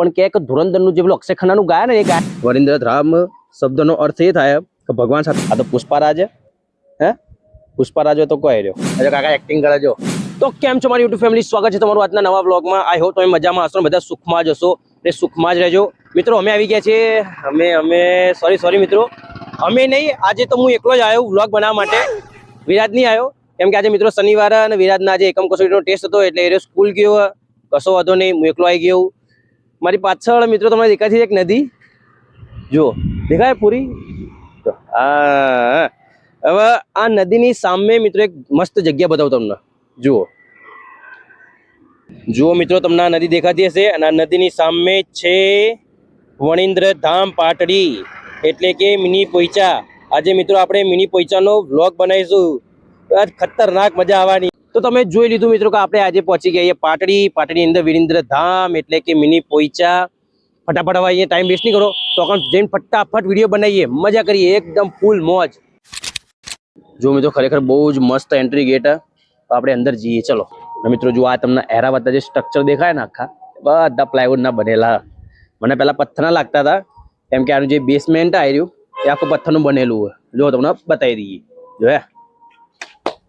પણ ક્યાંક ધુરંધરનું જે પેલું અક્ષય ખન્નાનું ગાય ને એ ગાય વરિન્દ્ર ધામ શબ્દનો અર્થ એ થાય કે ભગવાન સાથે આ તો પુષ્પારાજ હે પુષ્પારાજ તો કોઈ રહ્યો અરે કાકા એક્ટિંગ કરે જો તો કેમ છો મારી યુટ્યુબ ફેમિલી સ્વાગત છે તમારું આજના નવા બ્લોગમાં આઈ હોપ તમે મજામાં હશો બધા સુખમાં જ હશો અને સુખમાં જ રહેજો મિત્રો અમે આવી ગયા છીએ અમે સોરી મિત્રો અમે નહીં આજે તો હું એકલો જ આવ્યો વ્લોગ બનાવવા માટે વિરાજ નહીં આવ્યો કેમ કે આજે મિત્રો શનિવાર અને વિરાજના આજે એકમ કસોટીનો ટેસ્ટ હતો એટલે એ સ્કૂલ ગયો કશો વાંધો નહીં હું એકલો આવી ગયો મારી પાછળ મિત્રો તમને દેખાય છે એક નદી જો દેખાય પૂરી હા હવે આ નદીની સામે મિત્રો એક મસ્ત જગ્યા બતાવું તમને જુઓ મિત્રો તમને આ નદી દેખાતી હશે અને આ નદીની સામે છે વણિન્દ્ર ધામ પાટડી એટલે કે મિની પોઈચા આજે મિત્રો આપણે મિની પોઈચાનો વ્લોગ બનાવીશું આજ ખતરનાક મજા આવવાની તો તમે જોઈ લીધું મિત્રો કે આપણે આજે પહોંચી ગયા પાટડી અંદર વિરિન્દ્ર ધામ એટલે કે મિની પોઈચા ફટાફટ હવે અહીંયા ટાઈમ વેસ્ટ નહીં કરો તો આપણે જઈને ફટાફટ વિડીયો બનાવીએ મજા કરીએ એકદમ ફૂલ મોજ જો મિત્રો ખરેખર બહુ જ મસ્ત એન્ટ્રી ગેટ આપણે અંદર જઈએ ચલો મિત્રો જો આ તમને એરાવતા જે સ્ટ્રક્ચર દેખાય ને આખા બધા પ્લાયવુડના બનેલા મને પહેલા પથ્થરના લાગતા હતા કેમ કે આનું જે બેસમેન્ટ આવ્યું એ આખું પથ્થરનું બનેલું હોય જો તમને બતાવી દઈએ જો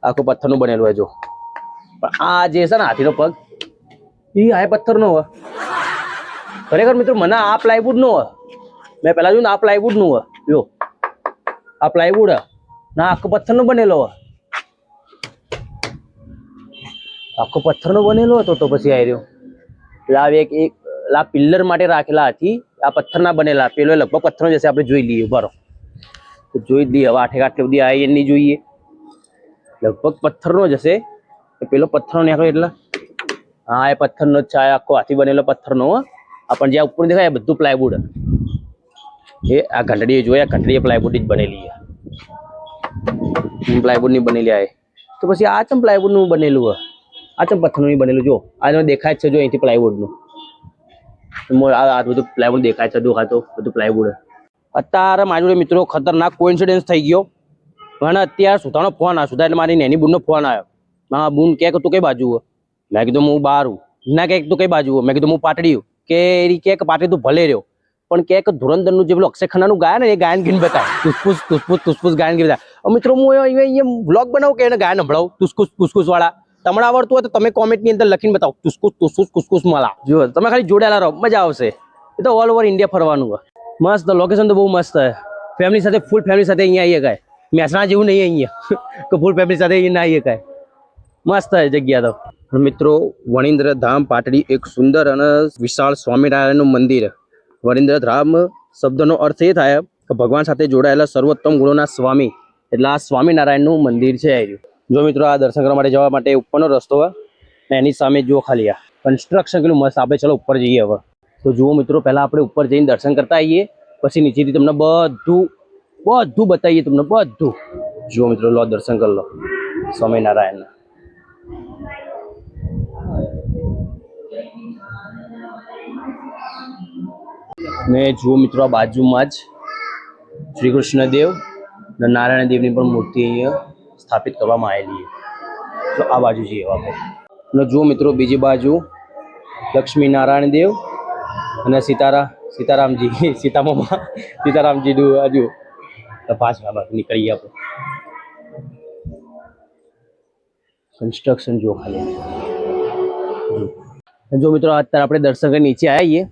આખું પથ્થરનું બનેલું હોય જો પણ આ જે છે ને હાથીનો પગ એ આ પથ્થરનો હોય ખરેખર મિત્રો મને આ પ્લાયવુડનો હોય મેં પહેલા જોયું ને આ પ્લાયવુડનું હોય જો આ પ્લાયવુડ ના આખો પથ્થરનો બનેલો હોય આખો પથ્થરનો બનેલો હતો તો પછી આવી રહ્યો એક આ પિલ્લર માટે રાખેલા હતી આ પથ્થરના બનેલા પેલો લગભગ પથ્થરનો જશે આપણે જોઈ લઈએ બરો તો જોઈ લઈએ હવે આઠે આટલી બધી આવી એની જોઈએ લગભગ પથ્થરનો જ હશે પેલો પથ્થરનો નાખ્યો એટલે હા એ પથ્થરનો જ છે આખો હાથી બનેલો પથ્થરનો આ પણ જ્યાં ઉપર દેખાય બધું પ્લાયવુડ એ આ ઘંટડી જોઈએ ઘંટડી પ્લાયવુડ જ બનેલી પ્લાયવુડની બનેલી આ તો પછી આ ચમ પ્લાયવુડનું બનેલું હોય આ ચમ પથ્થરનું બનેલું જો આ દેખાય જ છે જો અહીંથી પ્લાયવુડનું આ બધું પ્લાયવુડ દેખાય છે દેખાતો બધું પ્લાયવુડ અત્યારે મારી જોડે મિત્રો ખતરનાક કોઇન્સિડન્સ થઈ ગયો મને અત્યારે સુધાનો ફોન આવ્યો સુધા એટલે મારી નેની બૂનનો ફોન આવ્યો હા બૂન કે તું કઈ બાજુ હો મેં કીધું હું બહાર હું ના કે તું કઈ બાજુ હો મેં કીધું હું પાટડી હું કે એ કે પાટડી તું ભલે રહ્યો પણ કે ધુરંધરનું જે પેલું અક્ષય ખન્નાનું ગાય ને એ ગાયન ગીન બતાય તુસપુસ ગાયન ગીન બતાય મિત્રો હું અહીંયા વ્લોગ બનાવું કે એને ગાયન સંભળાવું તુસકુસ વાળા તમને આવડતું હોય તો તમે કોમેન્ટની અંદર લખીને બતાવો તુસકુસ માલા જો તમે ખાલી જોડાયેલા રહો મજા આવશે એ તો ઓલ ઓવર ઇન્ડિયા ફરવાનું હોય મસ્ત લોકેશન તો બહુ મસ્ત છે ફેમિલી સાથે ફૂલ ફેમિલી સાથે અહીંયા આવીએ કાંઈ મહેસાણા જેવું નહીં અહીંયા કે ફૂલ ફેમિલી સાથે અહીંયા ના આવીએ કાંઈ મસ્ત જગ્યા તો મિત્રો વણિન્દ્ર ધામ પાટડી એક સુંદર અને વિશાળ સ્વામિનારાયણનું મંદિર વણિન્દ્ર ધામ શબ્દનો અર્થ એ થાય કે ભગવાન સાથે જોડાયેલા સર્વોત્તમ ગુણોના સ્વામી એટલે આ સ્વામિનારાયણનું મંદિર છે જો મિત્રો આ દર્શન કરવા માટે જવા માટે ઉપરનો રસ્તો હોય ને એની સામે જુઓ ખાલી આ કન્સ્ટ્રક્શન કેટલું મસ્ત આપણે ચલો ઉપર જઈએ હવે તો જુઓ મિત્રો પહેલાં આપણે ઉપર જઈને દર્શન કરતા આવીએ પછી નીચેથી તમને બધું બતાવીએ તમને બધું જુઓ મિત્રો લો દર્શન કરી લો સ્વામિનારાયણના ને જુઓ મિત્રો આ બાજુમાં જ શ્રી કૃષ્ણ દેવ અને નારાયણ દેવની પણ મૂર્તિ અહીંયા સ્થાપિત કરવામાં આવેલી છે તો આ બાજુ જઈએ આપણે અને જુઓ મિત્રો બીજી બાજુ લક્ષ્મી નારાયણ દેવ અને સીતારામજીનું હજુ પાછળ બાજુ નીકળીએ આપણે કન્સ્ટ્રક્શન જો ખાલી જો મિત્રો અત્યારે આપણે દર્શન કરી નીચે આવીએ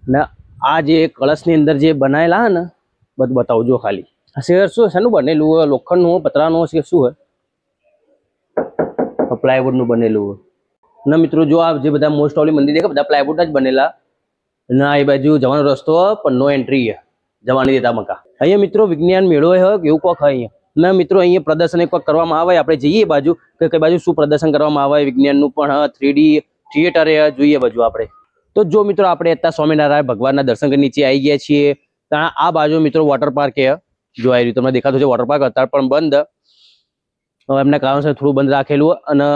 ને આ જે કળશની અંદર જે બનાવેલા ને બધું બતાવું જો ખાલી શેર શું શાનું બનેલું હોય લોખંડનું હોય પતરાનું હોય શું હોય પ્લાયવુડનું બનેલું હોય ના મિત્રો જો આ જે બધા મોસ્ટ ઓફલી મંદિર દેખાય બધા પ્લાયવુડના જ બનેલા ના એ બાજુ જવાનો રસ્તો પણ નો એન્ટ્રી છે જવાની દેતા મકા અહીંયા મિત્રો વિજ્ઞાન મેળો હોય એવું કોક અહીંયા ના મિત્રો અહીંયા પ્રદર્શન એક વખત કરવામાં આવે આપણે જઈએ બાજુ કે કઈ બાજુ શું પ્રદર્શન કરવામાં આવે વિજ્ઞાનનું પણ 3D થિયેટર જોઈએ બાજુ આપણે તો જો મિત્રો આપણે અત્યારે સ્વામિનારાયણ ભગવાનના દર્શન કરી નીચે આવી ગયા છીએ ત્યાં આ બાજુ મિત્રો વોટર પાર્ક છે જો આવી રહ્યું તમને દેખાતું છે વોટર પાર્ક અત્યારે પણ બંધ એમના કારણસર થોડું બંધ રાખેલું અને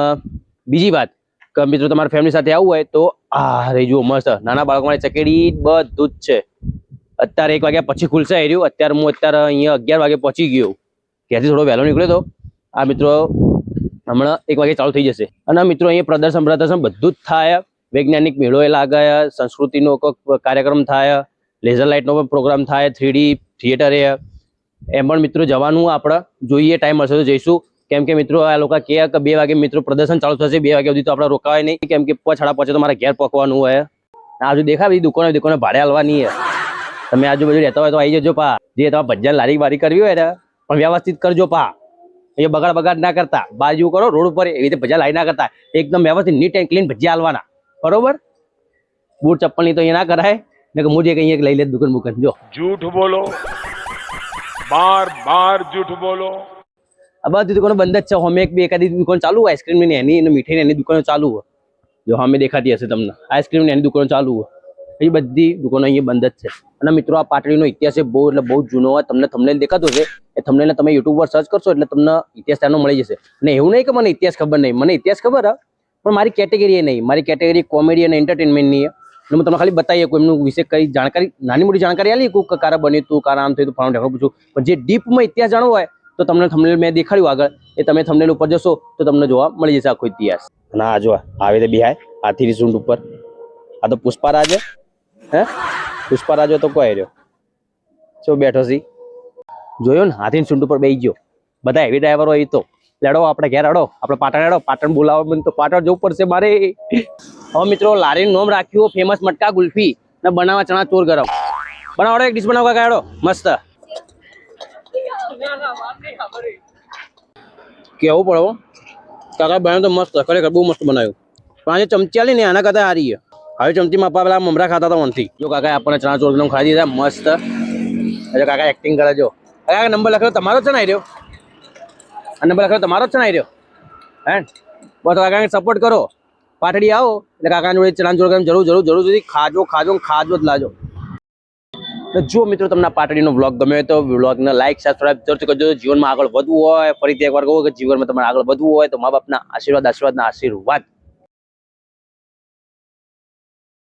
બીજી વાત કે મિત્રો તમારા ફેમિલી સાથે આવવું હોય તો આ રહી જુઓ મસ્ત નાના બાળકો માટે ચકેડી બધું જ છે અત્યારે 1 વાગ્યા પછી ખુલશે આવી રહ્યું અત્યારે હું અહીંયા 11 વાગે પહોંચી ગયો ઘરેથી થોડો વહેલો નીકળ્યો તો આ મિત્રો હમણાં 1 વાગે ચાલુ થઈ જશે અને મિત્રો અહીંયા પ્રદર્શન બધું જ થાય વૈજ્ઞાનિક મેળો એ લાગે, સંસ્કૃતિનો કોઈ કાર્યક્રમ થાય, લેઝર લાઇટનો પણ પ્રોગ્રામ થાય, 3D થિયેટર એમ પણ મિત્રો જવાનું આપણે જોઈએ, ટાઈમ મળશે તો જઈશું. કેમ કે મિત્રો આ લોકો કહે કે 2 વાગે મિત્રો પ્રદર્શન ચાલુ થશે, 2 વાગ્યા સુધી તો આપણે રોકાવાય નહીં, કેમ કે 5:30 તો મારે ઘેર પકવાનું હોય. આજુ દેખા બધી દુકાનો ભાડે હાલવાની છે. તમે આજુબાજુ રહેતા હોય તો આવી જજો પા. જે તમારે ભજીયા લારી બારી કરવી હોય ને પણ વ્યવસ્થિત કરજો પા. એ બગાડ ના કરતા, બાજુ કરો રોડ ઉપર એવી રીતે ભજીયા લારી ના કરતા, એકદમ વ્યવસ્થિત નીટ એન્ડ ક્લીન ભજીયા હાલવાના, બરોબર? બૂટ ચપ્પલની તો અહીંયા ના કરાય ને કે મુજે કहीं લઈ લે દુકાન જો झूठ बोलो, बार बार झूठ बोलो. આ બધી દુકાનો બંધ જ છે. હોમે એક બે એકાદી દુકાન ચાલુ હોય, આઈસ્ક્રીમ ની એની અને મીઠાઈ એની દુકાનો ચાલુ હોય. જો સામે દેખાતી હશે તમને, આઈસ્ક્રીમ ની એની દુકાનો ચાલુ હોય. એ બધી દુકાનો અહીંયા બંધ જ છે. અને મિત્રો આ પાટડીનો ઇતિહાસ બહુ એટલે બહુ જૂનો હોય. તમને દેખાતો હશે, એ તમને તમે યુટ્યુબ પર સર્ચ કરશો એટલે તમને ઇતિહાસ ત્યાંનો મળી જશે. અને એવું નહીં કે મને ઇતિહાસ ખબર નહીં, મને ઇતિહાસ ખબર હા, પણ મારી કેટેગરી નહીં. મારી કેટેગરી કોમેડી અને એન્ટરટેનમેન્ટની છે. હું તમને ખાલી બતાવી શકું એમનું વિશે કઈ જાણકારી, નાની મોટી જાણકારી આલી કે કારા બન્યું તું, કારા આમ થયું તું, ફાળું ઢેકણું પૂછું. પણ જે ડીપમાં ઇતિહાસ જાણવો હોય તો તમને થંબનેલ મેં દેખાડ્યું આગળ, એ તમે થંબનેલ ઉપર જશો તો તમને જોવા મળી જશે આખો ઇતિહાસ. અને આ જો આવી રીતે બિહાય હાથીની સૂંઢ ઉપર. આ તો પુષ્પારાજ હે, પુષ્પારાજ તો કોઈ રહ્યો શું બેઠો છે, જોયો ને? હાથીની સૂંઢ ઉપર બેસી ગયો. બધા હેવી ડ્રાઈવર હોય તો લડો, આપણે ઘેર અડો, આપણે પાટણ અડો, પાટણ બોલાવો મને તો પાટણ જવું પડશે મારે. હવે મિત્રો લારીનું નામ રાખ્યું ફેમસ મટકા ગુલ્ફી ને બનાવવા ચણા ચોર ગરમ. બનાવડો એક ડીશ બનાવવા કાઢો મસ્ત. કેવું પડો કાકા, બનાવ્યું તો મસ્ત, ખરેખર બહુ મસ્ત બનાવ્યું. પણ આજે ચમચી આલી ને આના કરતા સારી છે. હવે ચમચી માં પેલા મમરા ખાતા હતા મનથી. જો કાકા આપણને ચણા ચોર ગરમ ખાઈ દીધા મસ્ત. હજુ કાકા એક્ટિંગ કરે જો. કાકા નંબર લખેલો તમારો જ છે ને આવી રહ્યો? આ નંબર લખેલો તમારો જ છે ને આવી રહ્યો? હે બસ કાકાને સપોર્ટ કરો. પાટડી આવો એટલે કાકા જોડે ચણા ચોર ગરમ જરૂર ખાજો જ લાજો. જો મિત્રો તમને પાટડીનો વ્લોગ ગમ્યો હોય તો વ્લોગને લાઈક સબસ્ક્રાઇબ જરૂર કરજો. જીવનમાં આગળ વધવું હોય, ફરીથી એકવાર કહું કે જીવનમાં તમારે આગળ વધવું હોય તો મા બાપના આશીર્વાદના આશીર્વાદ